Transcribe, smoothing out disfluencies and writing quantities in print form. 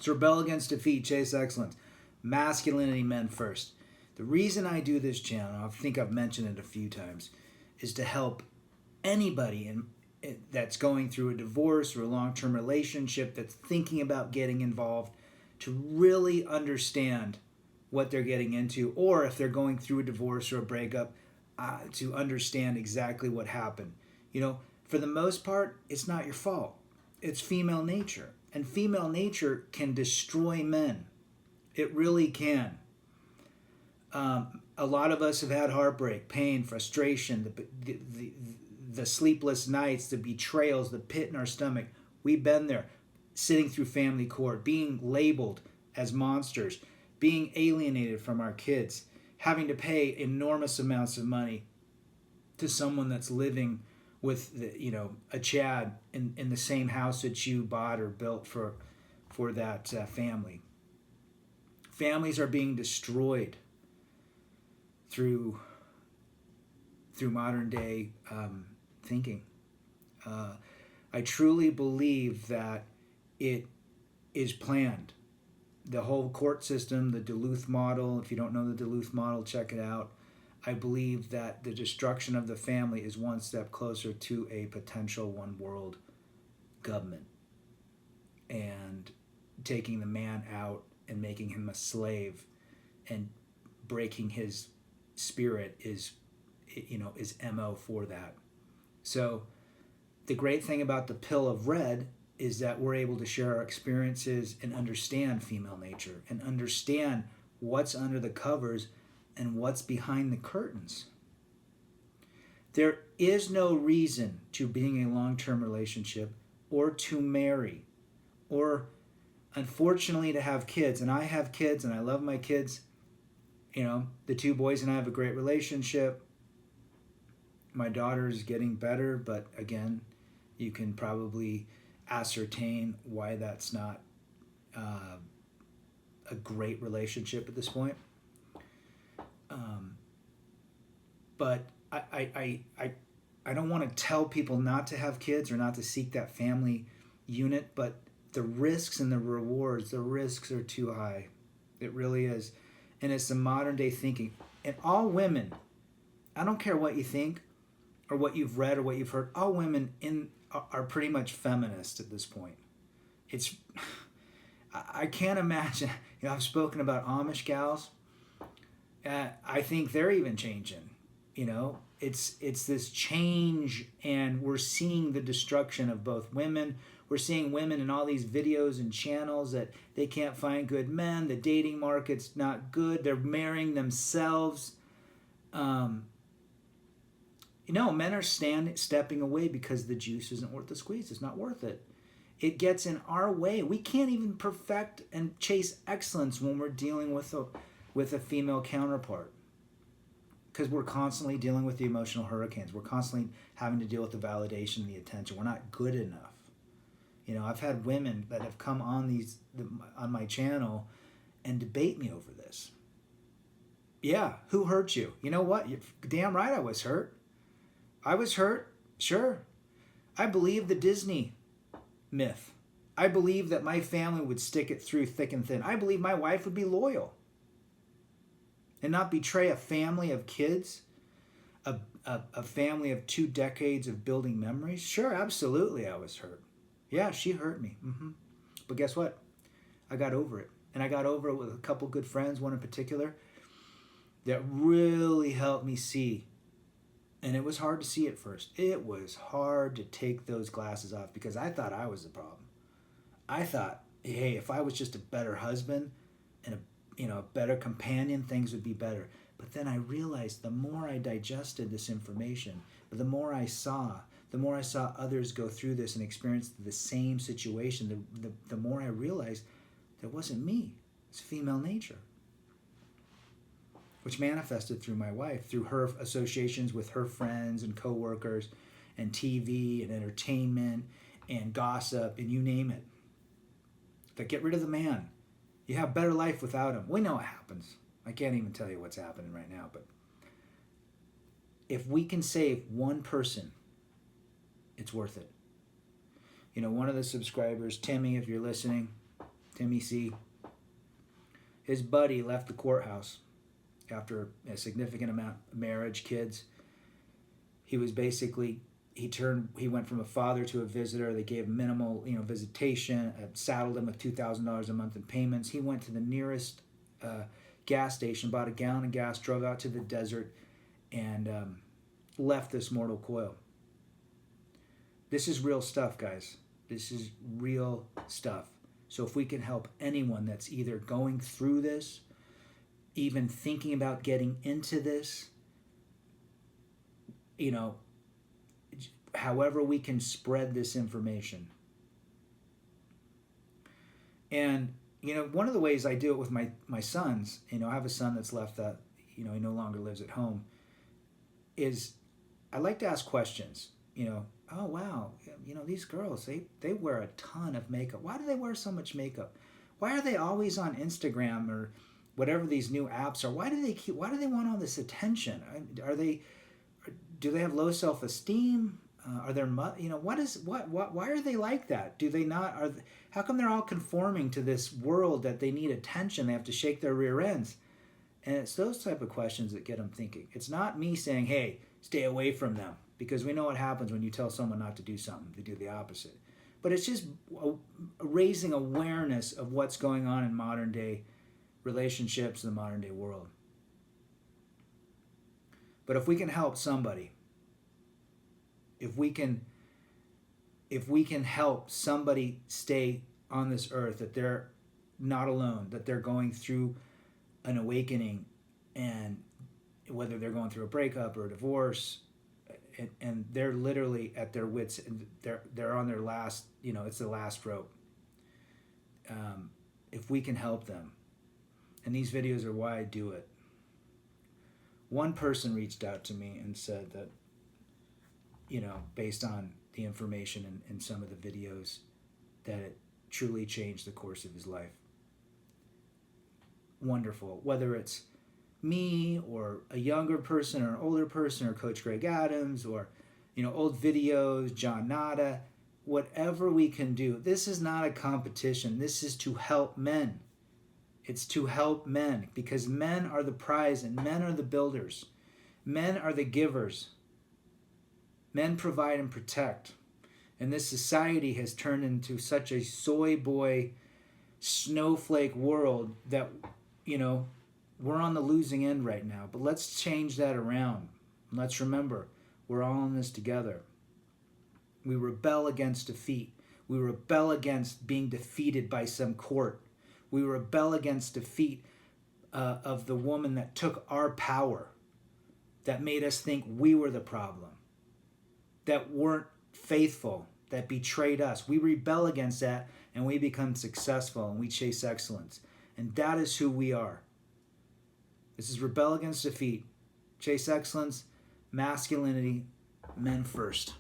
So rebel against defeat, chase excellence. Masculinity, men first. The reason I do this channel, I think I've mentioned it a few times, is to help anybody that's going through a divorce or a long-term relationship that's thinking about getting involved to really understand what they're getting into, or if they're going through a divorce or a breakup, to understand exactly what happened. You know, for the most part, it's not your fault. It's female nature. And female nature can destroy men. It really can. A lot of us have had heartbreak, pain, frustration, the sleepless nights, the betrayals, the pit in our stomach. We've been there, sitting through family court, being labeled as monsters, being alienated from our kids, having to pay enormous amounts of money to someone that's living with a Chad in the same house that you bought or built for that family. Families are being destroyed through modern day thinking. I truly believe that it is planned. The whole court system, the Duluth model, if you don't know the Duluth model, check it out. I believe that the destruction of the family is one step closer to a potential one world government, and taking the man out and making him a slave and breaking his spirit is MO for that. So the great thing about the pill of red is that we're able to share our experiences and understand female nature and understand what's under the covers and what's behind the curtains. There is no reason to being in a long-term relationship or to marry or, unfortunately, to have kids. And I have kids and I love my kids. You know, the two boys and I have a great relationship. My daughter is getting better, but again, you can probably ascertain why that's not a great relationship at this point. But I don't want to tell people not to have kids or not to seek that family unit, but the risks and the rewards, the risks are too high. It really is. And it's the modern day thinking. And all women, I don't care what you think or what you've read or what you've heard, all women are pretty much feminist at this point. It's, I can't imagine, I've spoken about Amish gals. I think they're even changing. It's this change, and we're seeing the destruction of both women. We're seeing women in all these videos and channels that they can't find good men. The dating market's not good. They're marrying themselves. Men are stepping away because the juice isn't worth the squeeze. It's not worth it. It gets in our way. We can't even perfect and chase excellence when we're dealing with a female counterpart, because we're constantly dealing with the emotional hurricanes. We're constantly having to deal with the validation and the attention. We're not good enough. I've had women that have come on my channel and debate me over this. Yeah, who hurt you? You know what? You're damn right I was hurt. I was hurt, sure. I believe the Disney myth. I believe that my family would stick it through thick and thin. I believe my wife would be loyal and not betray a family of kids, a family of 2 decades of building memories. Sure, absolutely I was hurt. Yeah, she hurt me. But guess what? I got over it. And I got over it with a couple good friends, one in particular, that really helped me see. And it was hard to see at first. It was hard to take those glasses off because I thought I was the problem. I thought, hey, if I was just a better husband and a better companion, things would be better. But then I realized the more I digested this information, the more I saw others go through this and experience the same situation, the more I realized that wasn't me. It's female nature, which manifested through my wife, through her associations with her friends and coworkers and TV and entertainment and gossip and you name it. That get rid of the man. You have a better life without him. We know what happens. I can't even tell you what's happening right now, but if we can save one person, it's worth it. One of the subscribers, Timmy, if you're listening, Timmy C. His buddy left the courthouse after a significant amount of marriage, kids. He was basically, he went from a father to a visitor. They gave minimal, visitation, saddled him with $2,000 a month in payments. He went to the nearest gas station, bought a gallon of gas, drove out to the desert, and left this mortal coil. This is real stuff, guys. This is real stuff. So if we can help anyone that's either going through this, even thinking about getting into this, however we can spread this information. And, one of the ways I do it with my sons, I have a son that's left that, he no longer lives at home, is I like to ask questions, oh, wow, these girls, they wear a ton of makeup. Why do they wear so much makeup? Why are they always on Instagram or whatever these new apps are? Why do they want all this attention? Do they have low self-esteem? Are there, why are they like that? Do they not, how come they're all conforming to this world that they need attention? They have to shake their rear ends. And it's those type of questions that get them thinking. It's not me saying, hey, stay away from them, because we know what happens when you tell someone not to do something. They do the opposite. But it's just raising awareness of what's going on in modern day relationships in the modern day world. But if we can help somebody, if we can help somebody stay on this earth, that they're not alone, that they're going through an awakening, and whether they're going through a breakup or a divorce, and they're literally at their wits, and they're on their last, it's the last rope. If we can help them, and these videos are why I do it. One person reached out to me and said that, based on the information in some of the videos, that it truly changed the course of his life. Wonderful. Whether it's me or a younger person or an older person or Coach Greg Adams or, old videos, John Nada, whatever we can do. This is not a competition. This is to help men. It's to help men, because men are the prize and men are the builders. Men are the givers. Men provide and protect. And this society has turned into such a soy boy, snowflake world that, we're on the losing end right now. But let's change that around. Let's remember, we're all in this together. We rebel against defeat. We rebel against being defeated by some court. We rebel against defeat of the woman that took our power, that made us think we were the problem, that weren't faithful, that betrayed us. We rebel against that, and we become successful, and we chase excellence. And that is who we are. This is rebel against defeat, chase excellence, masculinity, men first.